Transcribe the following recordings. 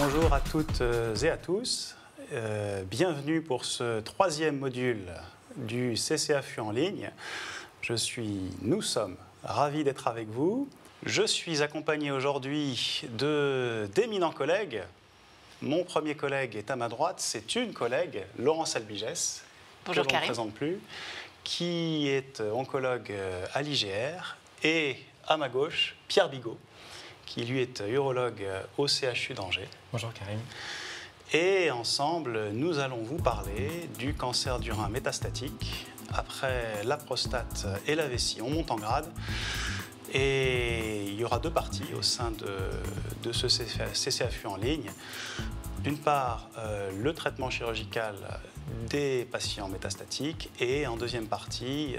Bonjour à toutes et à tous. Bienvenue pour ce troisième module du CCAFU en ligne. Nous sommes ravis d'être avec vous. Je suis accompagné aujourd'hui d'éminents collègues. Mon premier collègue est à ma droite, c'est une collègue, Laurence Albigès, bonjour, que l'on ne présente plus, qui est oncologue à l'IGR, et à ma gauche, Pierre Bigot, qui lui est urologue au CHU d'Angers. Bonjour Karim. Et ensemble, nous allons vous parler du cancer du rein métastatique. Après la prostate et la vessie, on monte en grade. Et il y aura deux parties au sein de ce CCAFU en ligne. D'une part, le traitement chirurgical des patients métastatiques, et en deuxième partie,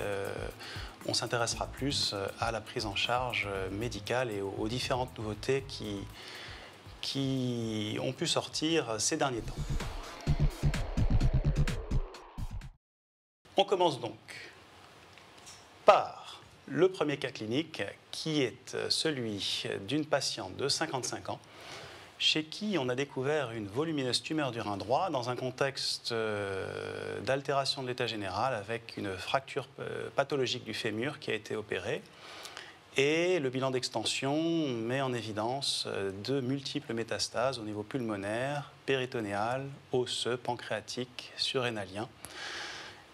on s'intéressera plus à la prise en charge médicale et aux différentes nouveautés qui ont pu sortir ces derniers temps. On commence donc par le premier cas clinique, qui est celui d'une patiente de 55 ans, chez qui on a découvert une volumineuse tumeur du rein droit dans un contexte d'altération de l'état général avec une fracture pathologique du fémur qui a été opérée. Et le bilan d'extension met en évidence de multiples métastases au niveau pulmonaire, péritonéal, osseux, pancréatique, surrénalien.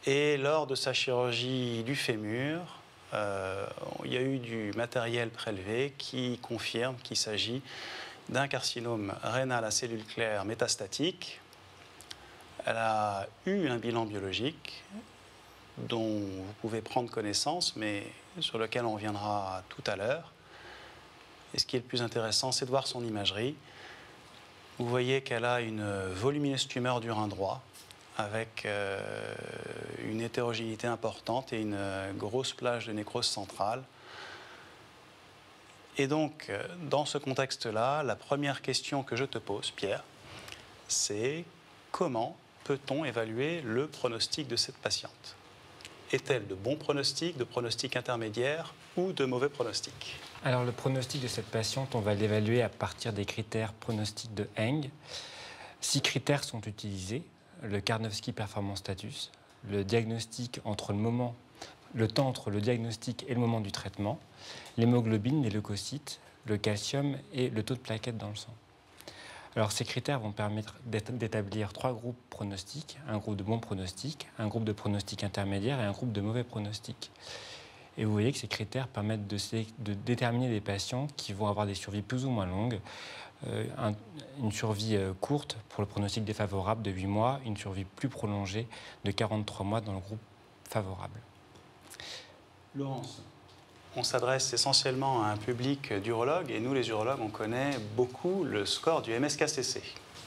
Et lors de sa chirurgie du fémur, il y a eu du matériel prélevé qui confirme qu'il s'agit d'un carcinome rénal à cellules claires métastatique. Elle a eu un bilan biologique dont vous pouvez prendre connaissance, mais sur lequel on reviendra tout à l'heure. Et ce qui est le plus intéressant, c'est de voir son imagerie. Vous voyez qu'elle a une volumineuse tumeur du rein droit, avec une hétérogénéité importante et une grosse plage de nécrose centrale. Et donc, dans ce contexte-là, la première question que je te pose, Pierre, c'est comment peut-on évaluer le pronostic de cette patiente? Est-elle de bon pronostic, de pronostic intermédiaire ou de mauvais pronostic? Alors le pronostic de cette patiente, on va l'évaluer à partir des critères pronostiques de Eng. 6 critères sont utilisés: le Karnofsky Performance Status, le diagnostic entre le temps entre le diagnostic et le moment du traitement, l'hémoglobine, les leucocytes, le calcium et le taux de plaquettes dans le sang. Alors ces critères vont permettre d'établir 3 groupes pronostiques: un groupe de bon pronostic, un groupe de pronostic intermédiaire et un groupe de mauvais pronostic. Et vous voyez que ces critères permettent de déterminer des patients qui vont avoir des survies plus ou moins longues, une survie courte pour le pronostic défavorable de 8 mois, une survie plus prolongée de 43 mois dans le groupe favorable. Laurence, on s'adresse essentiellement à un public d'urologues, et nous les urologues, on connaît beaucoup le score du MSKCC.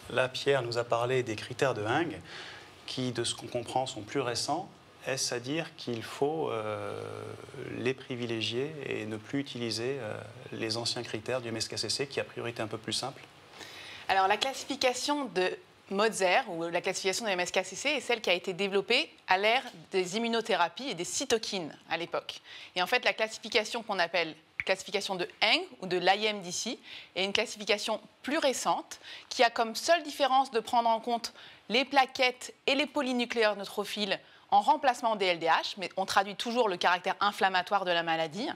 Là, Pierre nous a parlé des critères de Eng, qui, de ce qu'on comprend, sont plus récents. Est-ce à dire qu'il faut les privilégier et ne plus utiliser les anciens critères du MSKCC, qui a priori étaient un peu plus simples? Alors la classification de Motzer, ou la classification de MSKCC, est celle qui a été développée à l'ère des immunothérapies et des cytokines à l'époque. Et en fait, la classification qu'on appelle classification de Eng ou de l'IMDC est une classification plus récente qui a comme seule différence de prendre en compte les plaquettes et les polynucléaires neutrophiles en remplacement des LDH, mais on traduit toujours le caractère inflammatoire de la maladie.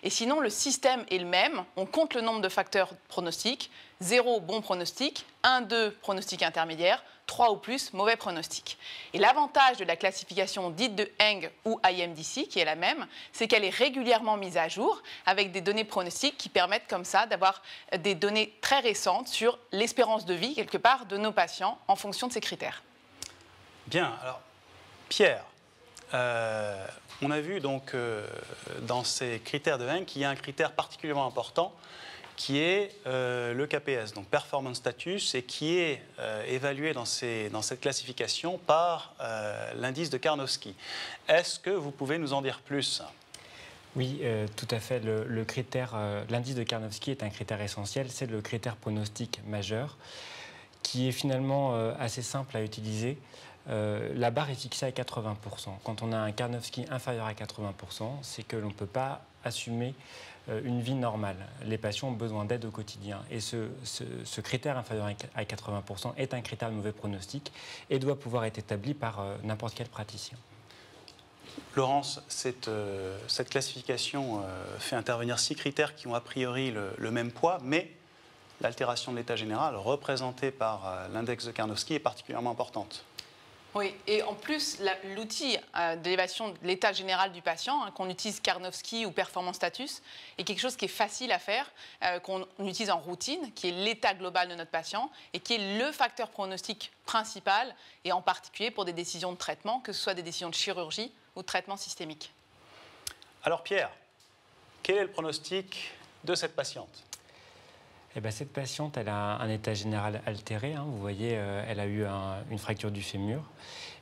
Et sinon, le système est le même. On compte le nombre de facteurs pronostiques. 0, bon pronostic. 1, 2, pronostic intermédiaire. 3 ou plus, mauvais pronostic. Et l'avantage de la classification dite de Eng ou IMDC, qui est la même, c'est qu'elle est régulièrement mise à jour avec des données pronostiques qui permettent comme ça d'avoir des données très récentes sur l'espérance de vie, quelque part, de nos patients en fonction de ces critères. Bien, alors Pierre, on a vu donc dans ces critères de Eng qu'il y a un critère particulièrement important qui est le KPS, donc Performance Status, et qui est évalué dans cette classification par l'indice de Karnofsky. Est-ce que vous pouvez nous en dire plus? Oui, tout à fait. L'indice de Karnofsky est un critère essentiel. C'est le critère pronostic majeur qui est finalement assez simple à utiliser. La barre est fixée à 80%. Quand on a un Karnofsky inférieur à 80%, c'est que l'on ne peut pas assumer une vie normale. Les patients ont besoin d'aide au quotidien. Et ce critère inférieur à 80% est un critère de mauvais pronostic et doit pouvoir être établi par n'importe quel praticien. Laurence, cette classification fait intervenir 6 critères qui ont a priori le même poids, mais l'altération de l'état général représentée par l'index de Karnofsky est particulièrement importante. Oui, et en plus, l'outil d'élévation de l'état général du patient, qu'on utilise Karnofsky ou Performance Status, est quelque chose qui est facile à faire, qu'on utilise en routine, qui est l'état global de notre patient et qui est le facteur pronostic principal, et en particulier pour des décisions de traitement, que ce soit des décisions de chirurgie ou de traitement systémique. Alors Pierre, quel est le pronostic de cette patiente ? Eh bien, cette patiente, elle a un état général altéré. Vous voyez, elle a eu une fracture du fémur.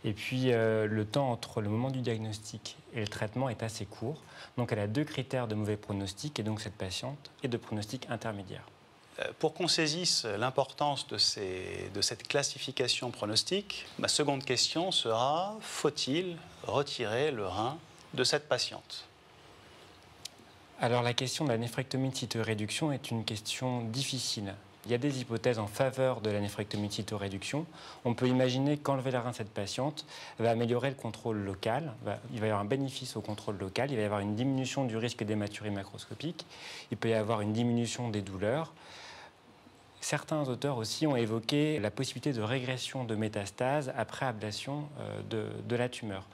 Et puis, le temps entre le moment du diagnostic et le traitement est assez court. Donc, elle a 2 critères de mauvais pronostic, et donc cette patiente est de pronostic intermédiaire. Pour qu'on saisisse l'importance de cette classification pronostique, ma seconde question sera, faut-il retirer le rein de cette patiente ? Alors la question de la néphrectomie de cytoréduction est une question difficile. Il y a des hypothèses en faveur de la néphrectomie de cytoréduction. On peut imaginer qu'enlever le rein de cette patiente va améliorer le contrôle local. Il va y avoir un bénéfice au contrôle local. Il va y avoir une diminution du risque d'hématurie macroscopique. Il peut y avoir une diminution des douleurs. Certains auteurs aussi ont évoqué la possibilité de régression de métastases après ablation de la tumeur.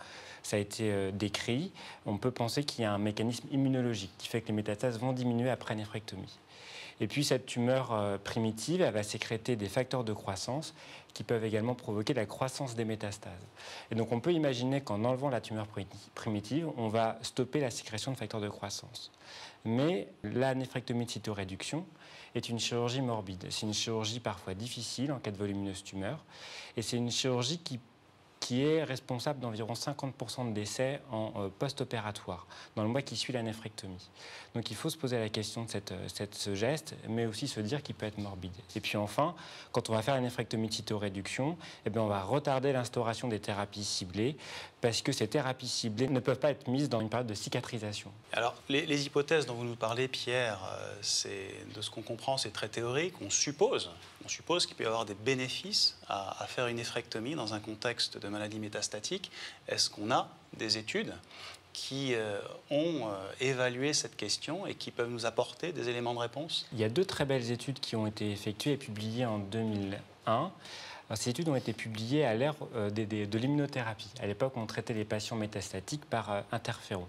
Ça a été décrit. On peut penser qu'il y a un mécanisme immunologique qui fait que les métastases vont diminuer après néphrectomie. Et puis cette tumeur primitive, elle va sécréter des facteurs de croissance qui peuvent également provoquer la croissance des métastases. Et donc on peut imaginer qu'en enlevant la tumeur primitive, on va stopper la sécrétion de facteurs de croissance. Mais la néphrectomie de cytoréduction est une chirurgie morbide. C'est une chirurgie parfois difficile en cas de volumineuse tumeur. Et c'est une chirurgie qui est responsable d'environ 50% de décès en post-opératoire, dans le mois qui suit la néphrectomie. Donc il faut se poser la question de ce geste, mais aussi se dire qu'il peut être morbide. Et puis enfin, quand on va faire la néphrectomie de cytoréduction, on va retarder l'instauration des thérapies ciblées, parce que ces thérapies ciblées ne peuvent pas être mises dans une période de cicatrisation. Alors, les hypothèses dont vous nous parlez, Pierre, de ce qu'on comprend, c'est très théorique. On suppose qu'il peut y avoir des bénéfices à faire une néphrectomie dans un contexte de maladie métastatique. Est-ce qu'on a des études qui ont évalué cette question et qui peuvent nous apporter des éléments de réponse ? Il y a 2 très belles études qui ont été effectuées et publiées en 2001. Alors, ces études ont été publiées à l'ère de l'immunothérapie. À l'époque, on traitait les patients métastatiques par interféron.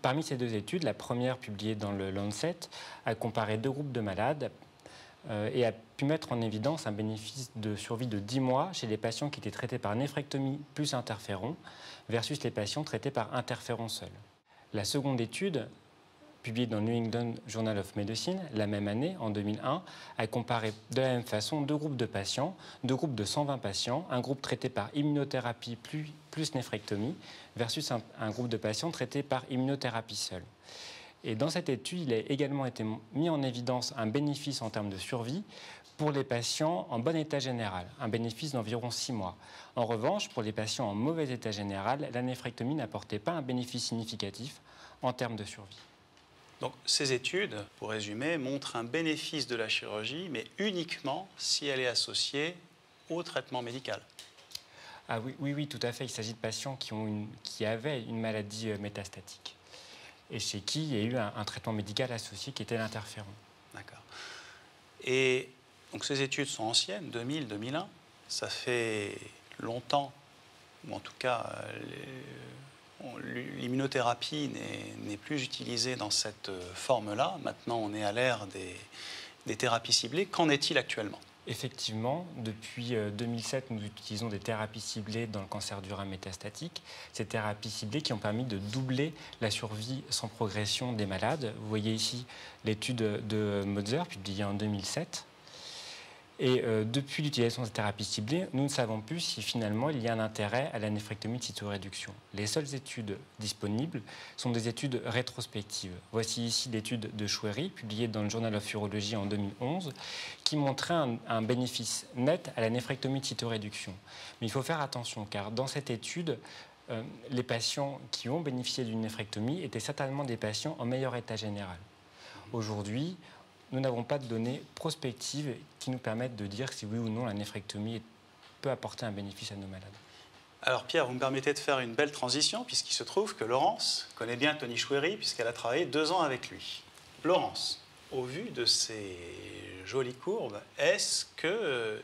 Parmi ces 2 études, la première publiée dans le Lancet a comparé 2 groupes de malades et a pu mettre en évidence un bénéfice de survie de 10 mois chez les patients qui étaient traités par néphrectomie plus interféron versus les patients traités par interféron seul. La seconde étude, publiée dans New England Journal of Medicine, la même année, en 2001, a comparé de la même façon 2 groupes de patients, 2 groupes de 120 patients, un groupe traité par immunothérapie plus néphrectomie versus un groupe de patients traités par immunothérapie seule. Et dans cette étude, il a également été mis en évidence un bénéfice en termes de survie pour les patients en bon état général, un bénéfice d'environ 6 mois. En revanche, pour les patients en mauvais état général, la néphrectomie n'apportait pas un bénéfice significatif en termes de survie. Donc ces études, pour résumer, montrent un bénéfice de la chirurgie, mais uniquement si elle est associée au traitement médical. Ah oui, tout à fait. Il s'agit de patients qui avaient une maladie métastatique et chez qui il y a eu un traitement médical associé qui était l'interféron. D'accord. Et donc ces études sont anciennes, 2000, 2001. Ça fait longtemps, ou en tout cas, l'immunothérapie n'est plus utilisée dans cette forme-là. Maintenant, on est à l'ère des thérapies ciblées. Qu'en est-il actuellement ? Effectivement, depuis 2007, nous utilisons des thérapies ciblées dans le cancer du rein métastatique. Ces thérapies ciblées qui ont permis de doubler la survie sans progression des malades. Vous voyez ici l'étude de Motzer, publiée en 2007. Et depuis l'utilisation de ces thérapies ciblées, nous ne savons plus si finalement il y a un intérêt à la néphrectomie de cytoréduction. Les seules études disponibles sont des études rétrospectives. Voici ici l'étude de Choueiri, publiée dans le Journal of Urology en 2011, qui montrait un bénéfice net à la néphrectomie de cytoréduction. Mais il faut faire attention, car dans cette étude, les patients qui ont bénéficié d'une néphrectomie étaient certainement des patients en meilleur état général. Aujourd'hui, nous n'avons pas de données prospectives qui nous permettent de dire si oui ou non la néphrectomie peut apporter un bénéfice à nos malades. Alors Pierre, vous me permettez de faire une belle transition puisqu'il se trouve que Laurence connaît bien Tony Choueiri puisqu'elle a travaillé 2 ans avec lui. Laurence, au vu de ces jolies courbes, est-ce que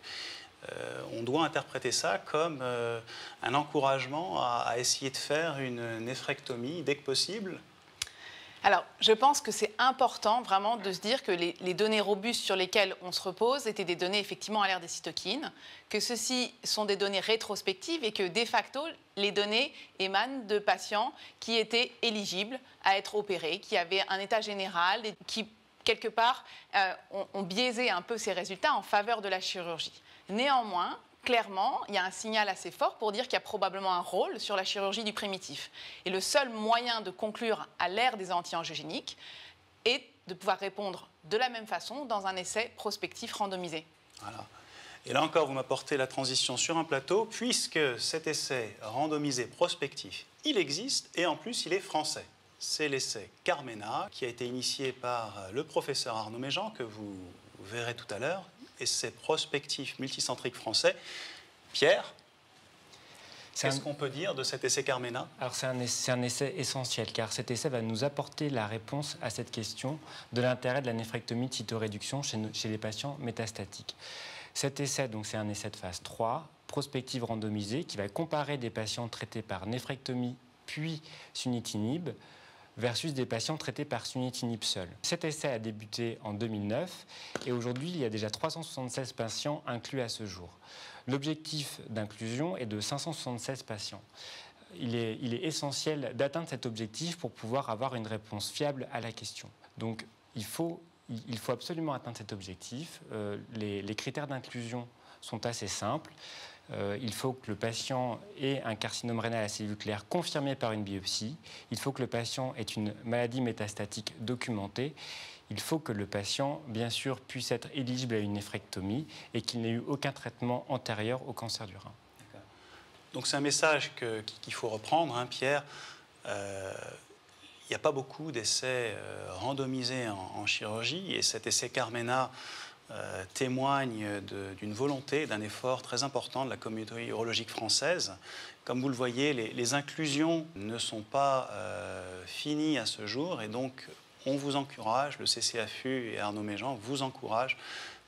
on doit interpréter ça comme un encouragement à essayer de faire une néphrectomie dès que possible? Alors, je pense que c'est important vraiment de se dire que les données robustes sur lesquelles on se repose étaient des données effectivement à l'ère des cytokines, que ceci sont des données rétrospectives et que de facto, les données émanent de patients qui étaient éligibles à être opérés, qui avaient un état général et qui, quelque part, ont biaisé un peu ces résultats en faveur de la chirurgie. Néanmoins, clairement, il y a un signal assez fort pour dire qu'il y a probablement un rôle sur la chirurgie du primitif. Et le seul moyen de conclure à l'ère des anti-angiogéniques est de pouvoir répondre de la même façon dans un essai prospectif randomisé. Voilà. Et là encore, vous m'apportez la transition sur un plateau, puisque cet essai randomisé prospectif, il existe et en plus, il est français. C'est l'essai Carmena, qui a été initié par le professeur Arnaud Méjean, que vous verrez tout à l'heure. Essai prospectif multicentrique français. Pierre, qu'est-ce qu'on peut dire de cet essai Carmena? Alors c'est un essai essentiel, car cet essai va nous apporter la réponse à cette question de l'intérêt de la néphrectomie de cytoréduction chez les patients métastatiques. Cet essai, donc, c'est un essai de phase 3, prospective randomisée, qui va comparer des patients traités par néphrectomie puis sunitinib versus des patients traités par sunitinib seul. Cet essai a débuté en 2009 et aujourd'hui, il y a déjà 376 patients inclus à ce jour. L'objectif d'inclusion est de 576 patients. Il est essentiel d'atteindre cet objectif pour pouvoir avoir une réponse fiable à la question. Donc, il faut absolument atteindre cet objectif. Les critères d'inclusion sont assez simples. Il faut que le patient ait un carcinome rénal à cellule claire confirmé par une biopsie. Il faut que le patient ait une maladie métastatique documentée. Il faut que le patient, bien sûr, puisse être éligible à une néphrectomie et qu'il n'ait eu aucun traitement antérieur au cancer du rein. Donc c'est un message qu'il faut reprendre, hein, Pierre. Il n'y a pas beaucoup d'essais randomisés en chirurgie et cet essai Carmena témoigne d'une volonté, d'un effort très important de la communauté urologique française. Comme vous le voyez, les inclusions ne sont pas finies à ce jour et donc on vous encourage, le CCAFU et Arnaud Méjean vous encouragent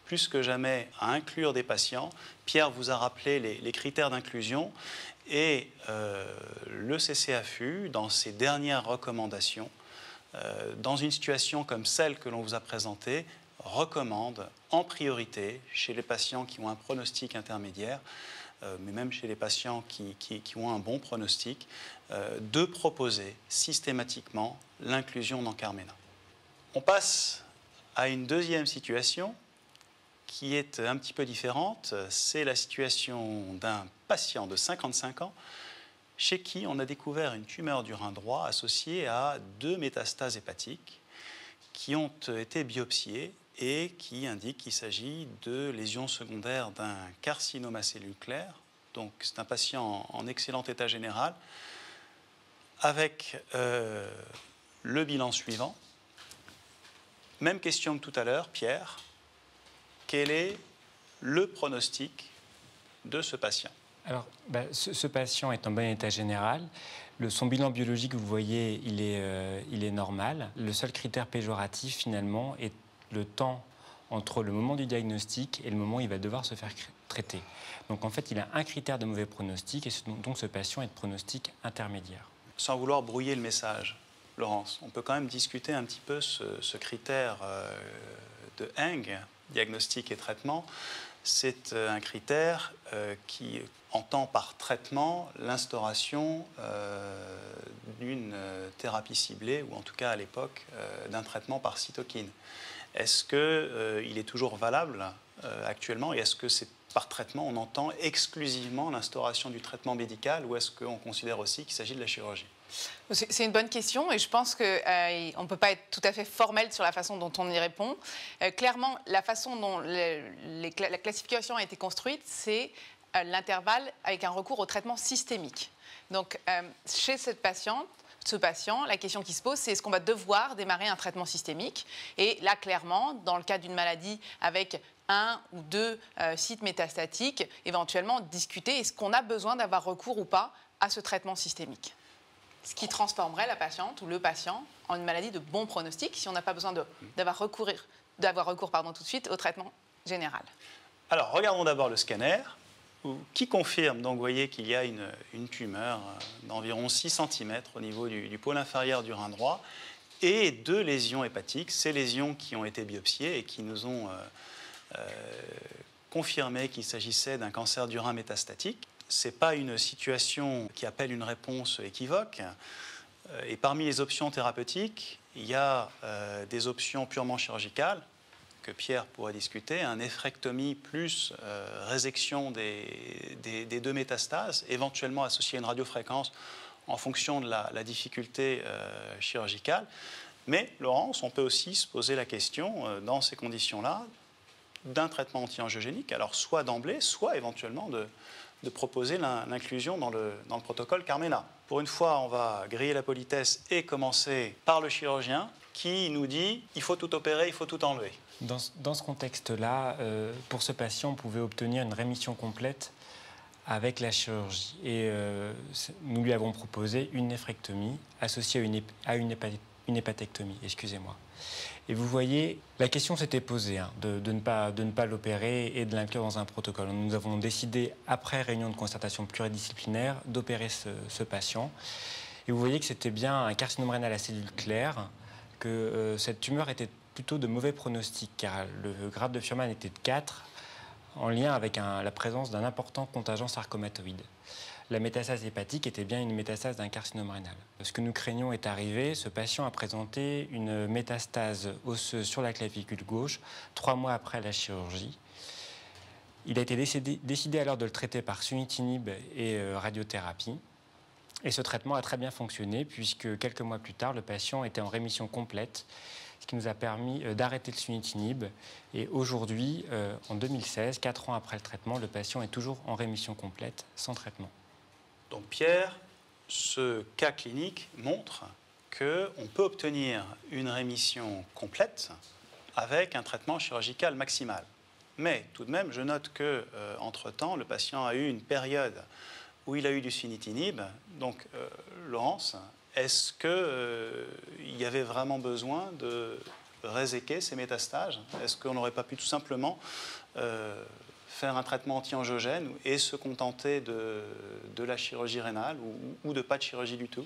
plus que jamais à inclure des patients. Pierre vous a rappelé les critères d'inclusion et le CCAFU, dans ses dernières recommandations, dans une situation comme celle que l'on vous a présentée, recommande en priorité chez les patients qui ont un pronostic intermédiaire, mais même chez les patients qui ont un bon pronostic, de proposer systématiquement l'inclusion dans Carmena. On passe à une deuxième situation qui est un petit peu différente. C'est la situation d'un patient de 55 ans chez qui on a découvert une tumeur du rein droit associée à 2 métastases hépatiques qui ont été biopsiées et qui indiquent qu'il s'agit de lésions secondaires d'un carcinome à cellules claires. Donc c'est un patient en excellent état général avec le bilan suivant. Même question que tout à l'heure, Pierre. Quel est le pronostic de ce patient? Alors, ce patient est en bon état général. Son bilan biologique, vous voyez, il est normal. Le seul critère péjoratif, finalement, est le temps entre le moment du diagnostic et le moment où il va devoir se faire traiter. Donc, en fait, il a un critère de mauvais pronostic et donc ce patient est de pronostic intermédiaire. Sans vouloir brouiller le message, Laurence, on peut quand même discuter un petit peu ce critère de Eng, diagnostic et traitement. C'est un critère qui entend par traitement l'instauration d'une thérapie ciblée, ou en tout cas à l'époque d'un traitement par cytokine. Est-ce qu'il est toujours valable actuellement et est-ce que c'est par traitement, on entend exclusivement l'instauration du traitement médical ou est-ce qu'on considère aussi qu'il s'agit de la chirurgie? C'est une bonne question et je pense qu'on ne peut pas être tout à fait formel sur la façon dont on y répond. Clairement, la façon dont la classification a été construite, c'est l'intervalle avec un recours au traitement systémique. Donc, chez ce patient, la question qui se pose, c'est est-ce qu'on va devoir démarrer un traitement systémique? Et là, clairement, dans le cas d'une maladie avec 1 ou 2 sites métastatiques, éventuellement discuter est-ce qu'on a besoin d'avoir recours ou pas à ce traitement systémique. Ce qui transformerait la patiente ou le patient en une maladie de bon pronostic si on n'a pas besoin d'avoir recours tout de suite au traitement général. Alors, regardons d'abord le scanner, qui confirme, donc vous voyez qu'il y a une tumeur d'environ 6 cm au niveau du pôle inférieur du rein droit et 2 lésions hépatiques, ces lésions qui ont été biopsiées et qui nous ont confirmé qu'il s'agissait d'un cancer du rein métastatique. Ce n'est pas une situation qui appelle une réponse équivoque. Et parmi les options thérapeutiques, il y a des options purement chirurgicales, que Pierre pourrait discuter, un néphrectomie plus résection des 2 métastases, éventuellement associée à une radiofréquence en fonction de la difficulté chirurgicale. Mais, Laurence, on peut aussi se poser la question, dans ces conditions-là, d'un traitement anti-angiogénique, alors soit d'emblée, soit éventuellement de proposer l'inclusion dans le protocole Carmena. Pour une fois, on va griller la politesse et commencer par le chirurgien qui nous dit il faut tout opérer, il faut tout enlever. Dans ce contexte-là, pour ce patient, on pouvait obtenir une rémission complète avec la chirurgie. Et nous lui avons proposé une néphrectomie associée à une hépatectomie. Excusez-moi. Et vous voyez, la question s'était posée de ne pas l'opérer et de l'inclure dans un protocole. Nous avons décidé, après réunion de concertation pluridisciplinaire, d'opérer ce patient. Et vous voyez que c'était bien un carcinome rénal à cellules claires, que cette tumeur était plutôt de mauvais pronostic, car le grade de Fuhrmann était de 4, en lien avec la présence d'un important contingent sarcomatoïde. La métastase hépatique était bien une métastase d'un carcinome rénal. Ce que nous craignions est arrivé. Ce patient a présenté une métastase osseuse sur la clavicule gauche 3 mois après la chirurgie. Il a été décidé alors de le traiter par sunitinib et radiothérapie. Et ce traitement a très bien fonctionné puisque quelques mois plus tard, le patient était en rémission complète, ce qui nous a permis d'arrêter le sunitinib. Et aujourd'hui, en 2016, 4 ans après le traitement, le patient est toujours en rémission complète, sans traitement. Donc Pierre, ce cas clinique montre qu'on peut obtenir une rémission complète avec un traitement chirurgical maximal. Mais tout de même, je note qu'entre-temps, le patient a eu une période où il a eu du sunitinib. Donc, Laurence, est-ce qu'il y avait vraiment besoin de réséquer ces métastases? Est-ce qu'on n'aurait pas pu tout simplement faire un traitement anti-angiogène et se contenter de la chirurgie rénale ou de pas de chirurgie du tout?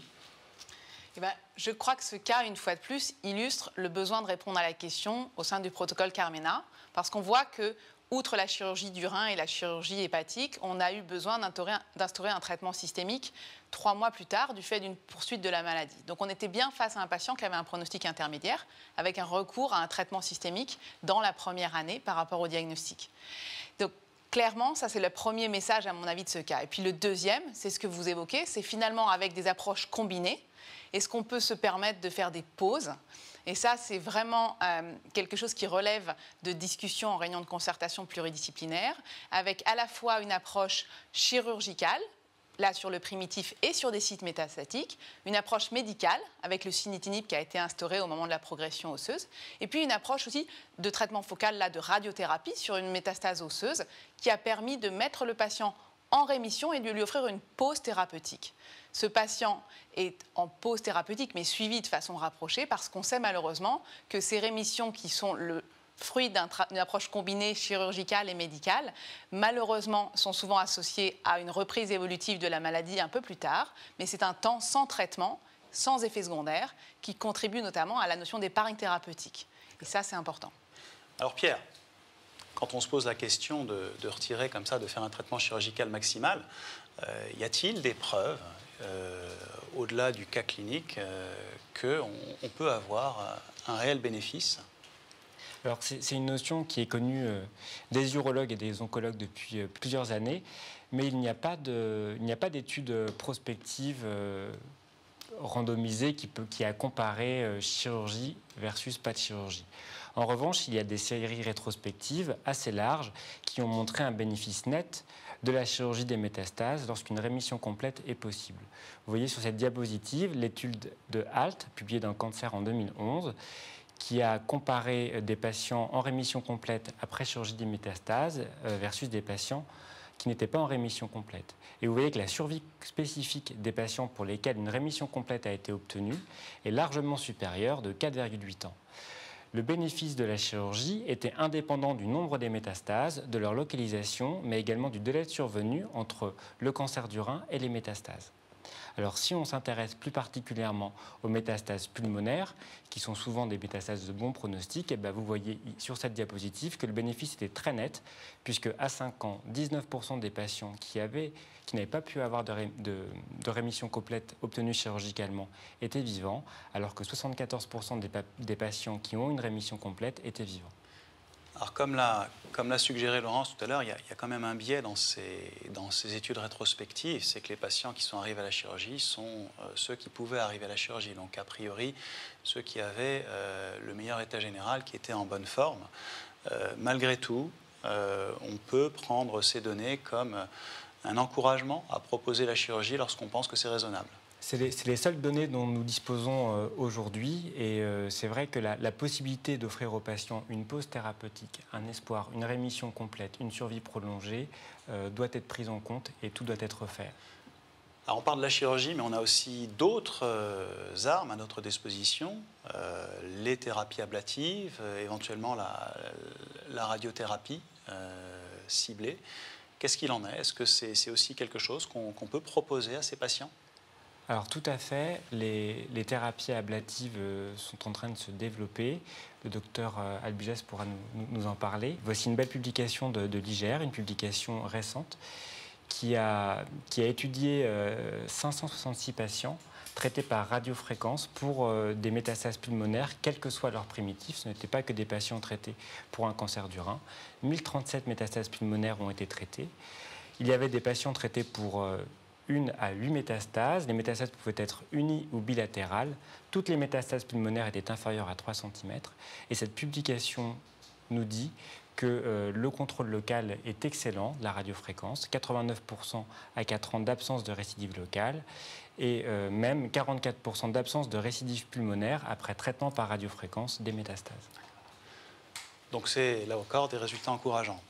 Eh bien, je crois que ce cas, une fois de plus, illustre le besoin de répondre à la question au sein du protocole Carmena, parce qu'on voit que, outre la chirurgie du rein et la chirurgie hépatique, on a eu besoin d'instaurer un traitement systémique 3 mois plus tard du fait d'une poursuite de la maladie. Donc on était bien face à un patient qui avait un pronostic intermédiaire avec un recours à un traitement systémique dans la première année par rapport au diagnostic. Donc clairement, ça c'est le premier message à mon avis de ce cas. Et puis le deuxième, c'est ce que vous évoquez, c'est finalement avec des approches combinées, est-ce qu'on peut se permettre de faire des pauses? Et ça, c'est vraiment quelque chose qui relève de discussions en réunion de concertation pluridisciplinaire, avec à la fois une approche chirurgicale, là sur le primitif et sur des sites métastatiques, une approche médicale, avec le sunitinib qui a été instauré au moment de la progression osseuse, et puis une approche aussi de traitement focal, là, de radiothérapie sur une métastase osseuse, qui a permis de mettre le patient en rémission et de lui offrir une pause thérapeutique. Ce patient est en pause thérapeutique, mais suivi de façon rapprochée, parce qu'on sait malheureusement que ces rémissions qui sont le fruit d'une approche combinée chirurgicale et médicale, malheureusement, sont souvent associées à une reprise évolutive de la maladie un peu plus tard, mais c'est un temps sans traitement, sans effet secondaire, qui contribue notamment à la notion d'épargne thérapeutique. Et ça, c'est important. Alors Pierre, quand on se pose la question de retirer comme ça, de faire un traitement chirurgical maximal, y a-t-il des preuves, au-delà du cas clinique, qu'on peut avoir un réel bénéfice? Alors c'est une notion qui est connue des urologues et des oncologues depuis plusieurs années, mais il n'y a pas d'études prospectives randomisées qui a comparé chirurgie versus pas de chirurgie. En revanche, il y a des séries rétrospectives assez larges qui ont montré un bénéfice net de la chirurgie des métastases lorsqu'une rémission complète est possible. Vous voyez sur cette diapositive l'étude de HALT, publiée dans Cancer en 2011, qui a comparé des patients en rémission complète après chirurgie des métastases versus des patients qui n'étaient pas en rémission complète. Et vous voyez que la survie spécifique des patients pour lesquels une rémission complète a été obtenue est largement supérieure de 4,8 ans. Le bénéfice de la chirurgie était indépendant du nombre des métastases, de leur localisation, mais également du délai de survenue entre le cancer du rein et les métastases. Alors si on s'intéresse plus particulièrement aux métastases pulmonaires, qui sont souvent des métastases de bon pronostic, et bien vous voyez sur cette diapositive que le bénéfice était très net, puisque à 5 ans, 19% des patients qui n'avaient pas pu avoir de rémission complète obtenue chirurgicalement étaient vivants, alors que 74% des patients qui ont une rémission complète étaient vivants. Alors comme l'a suggéré Laurence tout à l'heure, il y a quand même un biais dans ces études rétrospectives, c'est que les patients qui sont arrivés à la chirurgie sont ceux qui pouvaient arriver à la chirurgie, donc a priori ceux qui avaient le meilleur état général, qui étaient en bonne forme. Malgré tout, on peut prendre ces données comme un encouragement à proposer la chirurgie lorsqu'on pense que c'est raisonnable. C'est les seules données dont nous disposons aujourd'hui et c'est vrai que la possibilité d'offrir aux patients une pause thérapeutique, un espoir, une rémission complète, une survie prolongée doit être prise en compte et tout doit être fait. Alors on parle de la chirurgie, mais on a aussi d'autres armes à notre disposition, les thérapies ablatives, éventuellement la radiothérapie ciblée. Qu'est-ce qu'il en est? Est-ce que c'est aussi quelque chose qu'on peut proposer à ces patients? Alors tout à fait, les thérapies ablatives sont en train de se développer. Le docteur Albuges pourra nous en parler. Voici une belle publication de l'IGR, une publication récente, qui a étudié 566 patients traités par radiofréquence pour des métastases pulmonaires, quel que soit leur primitif. Ce n'étaient pas que des patients traités pour un cancer du rein. 1037 métastases pulmonaires ont été traitées. Il y avait des patients traités pour 1 à 8 métastases. Les métastases pouvaient être unies ou bilatérales. Toutes les métastases pulmonaires étaient inférieures à 3 cm. Et cette publication nous dit que le contrôle local est excellent, la radiofréquence, 89% à 4 ans d'absence de récidive locale et même 44% d'absence de récidive pulmonaire après traitement par radiofréquence des métastases. Donc c'est là encore des résultats encourageants.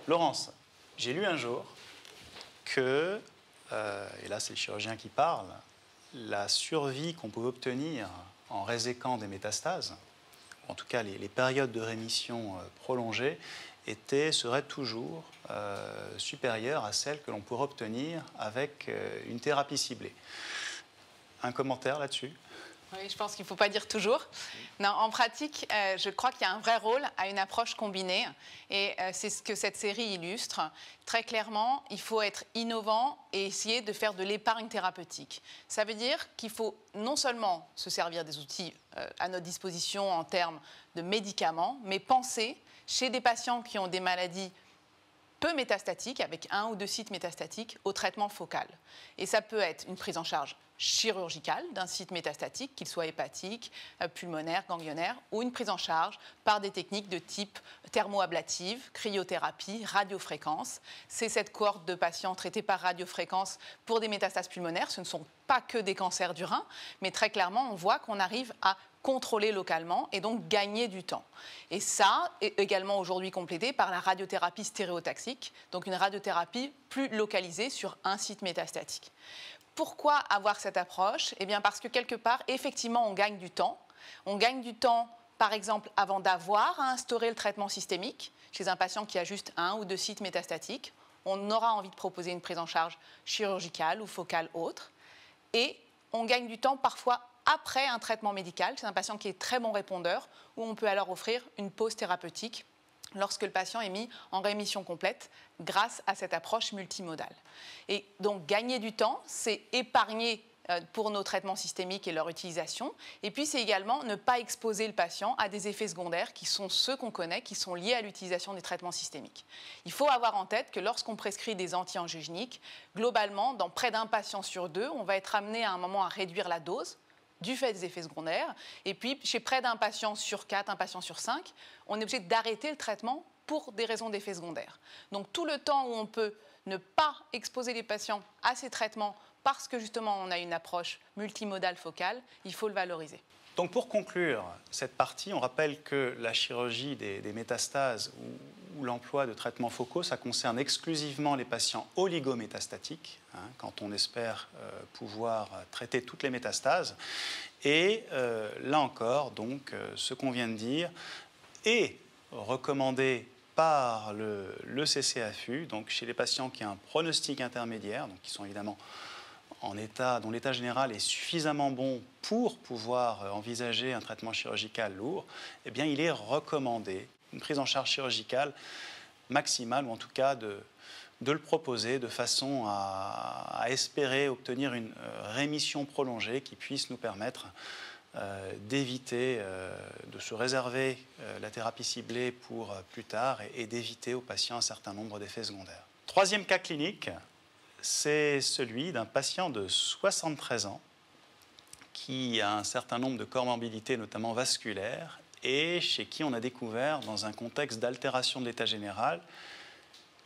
Laurence, j'ai lu un jour que, et là c'est le chirurgien qui parle, la survie qu'on pouvait obtenir en réséquant des métastases, en tout cas les périodes de rémission prolongées, seraient toujours supérieures à celles que l'on pourrait obtenir avec une thérapie ciblée. Un commentaire là-dessus? Oui, je pense qu'il ne faut pas dire toujours. Non, en pratique, je crois qu'il y a un vrai rôle à une approche combinée et c'est ce que cette série illustre. Très clairement, il faut être innovant et essayer de faire de l'épargne thérapeutique. Ça veut dire qu'il faut non seulement se servir des outils à notre disposition en termes de médicaments, mais penser chez des patients qui ont des maladies peu métastatiques, avec 1 ou 2 sites métastatiques, au traitement focal. Et ça peut être une prise en charge chirurgicale d'un site métastatique, qu'il soit hépatique, pulmonaire, ganglionnaire, ou une prise en charge par des techniques de type thermoablative, cryothérapie, radiofréquence. C'est cette cohorte de patients traités par radiofréquence pour des métastases pulmonaires. Ce ne sont pas que des cancers du rein, mais très clairement, on voit qu'on arrive à contrôler localement et donc gagner du temps. Et ça est également aujourd'hui complété par la radiothérapie stéréotaxique, donc une radiothérapie plus localisée sur un site métastatique. Pourquoi avoir cette approche? Eh bien parce que quelque part, effectivement, on gagne du temps. On gagne du temps, par exemple, avant d'avoir à instaurer le traitement systémique chez un patient qui a juste 1 ou 2 sites métastatiques. On aura envie de proposer une prise en charge chirurgicale ou focale autre. Et on gagne du temps parfois après un traitement médical chez un patient qui est très bon répondeur, où on peut alors offrir une pause thérapeutique lorsque le patient est mis en rémission complète grâce à cette approche multimodale. Et donc gagner du temps, c'est épargner pour nos traitements systémiques et leur utilisation. Et puis c'est également ne pas exposer le patient à des effets secondaires qui sont ceux qu'on connaît, qui sont liés à l'utilisation des traitements systémiques. Il faut avoir en tête que lorsqu'on prescrit des anti-angiogéniques, globalement, dans près d'1 patient sur 2, on va être amené à un moment à réduire la dose du fait des effets secondaires. Et puis, chez près d'1 patient sur 4, 1 patient sur 5, on est obligé d'arrêter le traitement pour des raisons d'effets secondaires. Donc, tout le temps où on peut ne pas exposer les patients à ces traitements parce que justement on a une approche multimodale focale, il faut le valoriser. Donc pour conclure cette partie, on rappelle que la chirurgie des métastases ou l'emploi de traitements focaux, ça concerne exclusivement les patients oligométastatiques, quand on espère pouvoir traiter toutes les métastases. Et là encore, donc, ce qu'on vient de dire est recommandé par le CCAFU, donc chez les patients qui ont un pronostic intermédiaire, donc qui sont évidemment dont l'état général est suffisamment bon pour pouvoir envisager un traitement chirurgical lourd, eh bien, il est recommandé une prise en charge chirurgicale maximale, ou en tout cas de le proposer de façon à espérer obtenir une rémission prolongée qui puisse nous permettre d'éviter, de se réserver la thérapie ciblée pour plus tard et d'éviter aux patients un certain nombre d'effets secondaires. Troisième cas clinique, c'est celui d'un patient de 73 ans qui a un certain nombre de comorbidités, notamment vasculaires, et chez qui on a découvert, dans un contexte d'altération de l'état général,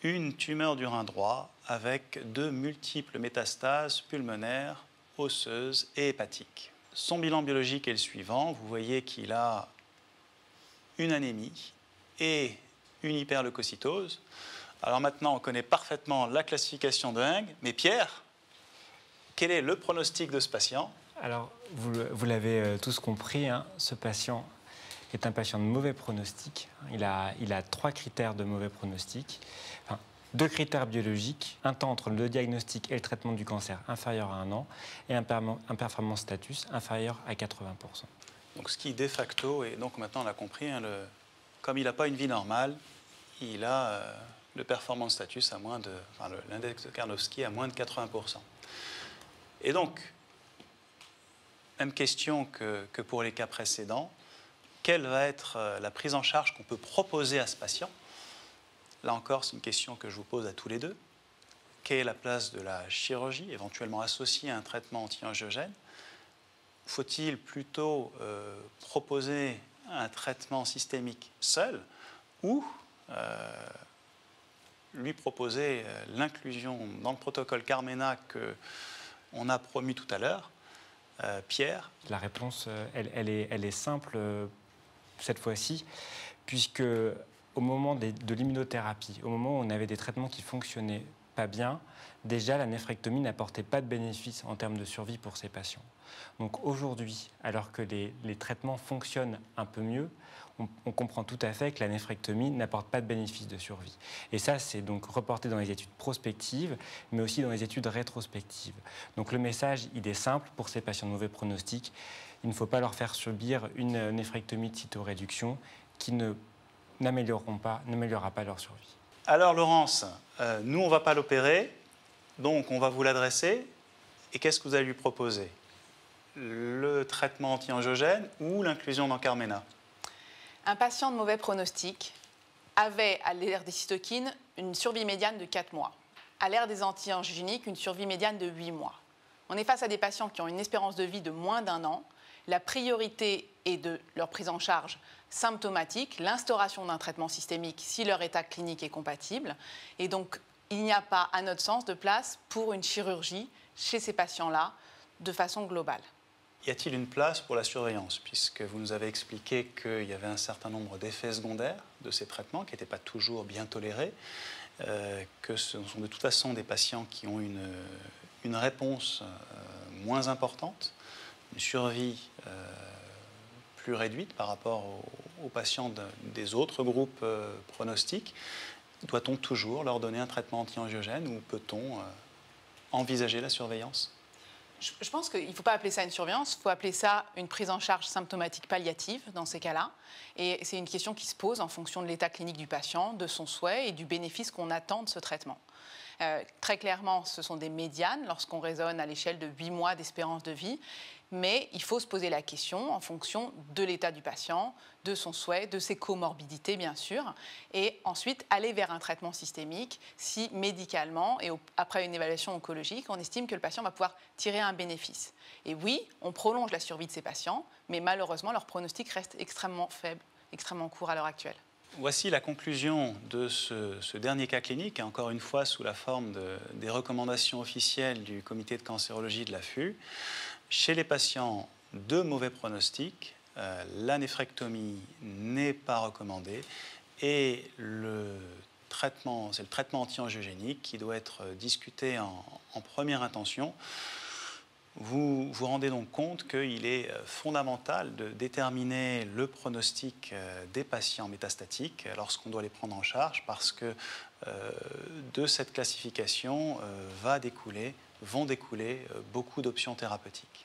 une tumeur du rein droit avec de multiples métastases pulmonaires, osseuses et hépatiques. Son bilan biologique est le suivant. Vous voyez qu'il a une anémie et une hyperleucocytose. Alors maintenant, on connaît parfaitement la classification de Heng, mais Pierre, quel est le pronostic de ce patient? Alors, vous l'avez tous compris, ce patient est un patient de mauvais pronostic. Il a 3 critères de mauvais pronostic. Enfin, 2 critères biologiques, un temps entre le diagnostic et le traitement du cancer inférieur à 1 an, et un performance status inférieur à 80%. Donc ce qui, de facto, et donc maintenant on l'a compris, comme il n'a pas une vie normale, il a le performance status l'index de Karnofsky à moins de 80%. Et donc, même question que pour les cas précédents, quelle va être la prise en charge qu'on peut proposer à ce patient? Là encore, c'est une question que je vous pose à tous les deux. Quelle est la place de la chirurgie, éventuellement associée à un traitement anti-angiogène? Faut-il plutôt proposer un traitement systémique seul ou lui proposer l'inclusion dans le protocole Carmena qu'on a promis tout à l'heure? Pierre? La réponse, elle est simple cette fois-ci, puisque au moment de l'immunothérapie, au moment où on avait des traitements qui fonctionnaient pas bien, déjà la néphrectomie n'apportait pas de bénéfice en termes de survie pour ces patients. Donc aujourd'hui, alors que les traitements fonctionnent un peu mieux, on comprend tout à fait que la néphrectomie n'apporte pas de bénéfice de survie. Et ça, c'est donc reporté dans les études prospectives, mais aussi dans les études rétrospectives. Donc le message, il est simple pour ces patients de mauvais pronostic. Il ne faut pas leur faire subir une néphrectomie de cytoréduction qui n'améliorera pas leur survie. Alors Laurence, nous on ne va pas l'opérer, donc on va vous l'adresser. Et qu'est-ce que vous allez lui proposer? Le traitement anti-angiogène ou l'inclusion dans Carmena? Un patient de mauvais pronostic avait, à l'ère des cytokines, une survie médiane de 4 mois. À l'ère des anti-angiogéniques, une survie médiane de 8 mois. On est face à des patients qui ont une espérance de vie de moins d'1 an. La priorité est de leur prise en charge symptomatique, l'instauration d'un traitement systémique si leur état clinique est compatible. Et donc, il n'y a pas, à notre sens, de place pour une chirurgie chez ces patients-là de façon globale. Y a-t-il une place pour la surveillance, puisque vous nous avez expliqué qu'il y avait un certain nombre d'effets secondaires de ces traitements qui n'étaient pas toujours bien tolérés, que ce sont de toute façon des patients qui ont une réponse moins importante, une survie plus réduite par rapport aux patients des autres groupes pronostiques? Doit-on toujours leur donner un traitement anti-angiogène ou peut-on envisager la surveillance? Je pense qu'il ne faut pas appeler ça une surveillance, il faut appeler ça une prise en charge symptomatique palliative dans ces cas-là. Et c'est une question qui se pose en fonction de l'état clinique du patient, de son souhait et du bénéfice qu'on attend de ce traitement. Très clairement, ce sont des médianes lorsqu'on raisonne à l'échelle de 8 mois d'espérance de vie, mais il faut se poser la question en fonction de l'état du patient, de son souhait, de ses comorbidités bien sûr, et ensuite aller vers un traitement systémique si médicalement et après une évaluation oncologique, on estime que le patient va pouvoir tirer un bénéfice. Et oui, on prolonge la survie de ces patients, mais malheureusement leur pronostic reste extrêmement faible, extrêmement court à l'heure actuelle. Voici la conclusion de ce dernier cas clinique, encore une fois sous la forme des recommandations officielles du comité de cancérologie de l'AFU. Chez les patients de mauvais pronostic, la néphrectomie n'est pas recommandée et c'est le traitement anti-angiogénique qui doit être discuté en première intention. Vous vous rendez donc compte qu'il est fondamental de déterminer le pronostic des patients métastatiques lorsqu'on doit les prendre en charge, parce que de cette classification vont découler beaucoup d'options thérapeutiques.